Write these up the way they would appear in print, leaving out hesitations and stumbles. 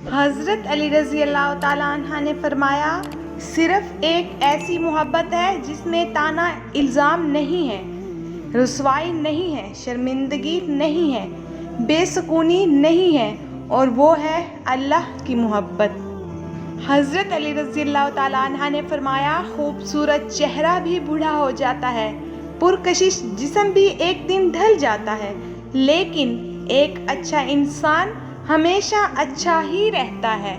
حضرت علی رضی اللہ تعالیٰ عنہ نے فرمایا، صرف ایک ایسی محبت ہے جس میں طعنہ الزام نہیں ہے، رسوائی نہیں ہے، شرمندگی نہیں ہے، بے سکونی نہیں ہے، اور وہ ہے اللہ کی محبت۔ حضرت علی رضی اللہ تعالیٰ عنہ نے فرمایا، خوبصورت چہرہ بھی بوڑھا ہو جاتا ہے، پرکشش جسم بھی ایک دن ڈھل جاتا ہے، لیکن ایک اچھا انسان ہمیشہ اچھا ہی رہتا ہے۔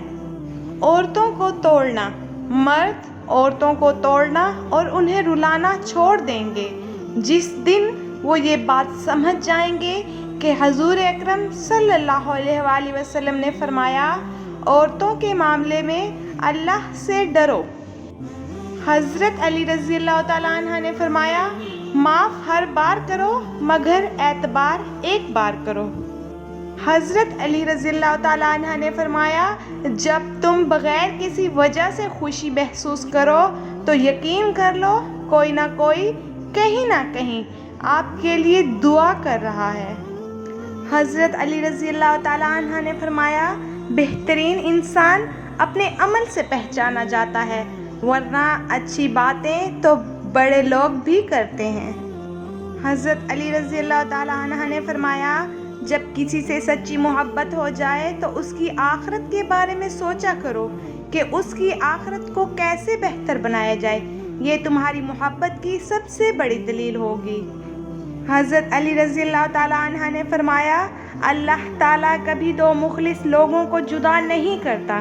عورتوں کو توڑنا، مرد عورتوں کو توڑنا اور انہیں رلانا چھوڑ دیں گے جس دن وہ یہ بات سمجھ جائیں گے کہ حضور اکرم صلی اللہ علیہ وآلہ وسلم نے فرمایا، عورتوں کے معاملے میں اللہ سے ڈرو۔ حضرت علی رضی اللہ تعالیٰ عنہ نے فرمایا، معاف ہر بار کرو مگر اعتبار ایک بار کرو۔ حضرت علی رضی اللہ تعالیٰ عنہ نے فرمایا، جب تم بغیر کسی وجہ سے خوشی محسوس کرو تو یقین کر لو کوئی نہ کوئی کہیں نہ کہیں آپ کے لیے دعا کر رہا ہے۔ حضرت علی رضی اللہ تعالیٰ عنہ نے فرمایا، بہترین انسان اپنے عمل سے پہچانا جاتا ہے، ورنہ اچھی باتیں تو بڑے لوگ بھی کرتے ہیں۔ حضرت علی رضی اللہ تعالیٰ عنہ نے فرمایا، جب کسی سے سچی محبت ہو جائے تو اس کی آخرت کے بارے میں سوچا کرو کہ اس کی آخرت کو کیسے بہتر بنایا جائے، یہ تمہاری محبت کی سب سے بڑی دلیل ہوگی۔ حضرت علی رضی اللہ تعالیٰ عنہ نے فرمایا، اللہ تعالیٰ کبھی دو مخلص لوگوں کو جدا نہیں کرتا،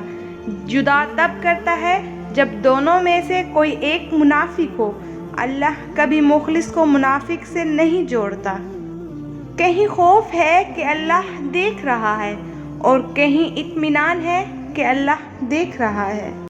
جدا تب کرتا ہے جب دونوں میں سے کوئی ایک منافق ہو۔ اللہ کبھی مخلص کو منافق سے نہیں جوڑتا۔ کہیں خوف ہے کہ اللہ دیکھ رہا ہے اور کہیں اطمینان ہے کہ اللہ دیکھ رہا ہے۔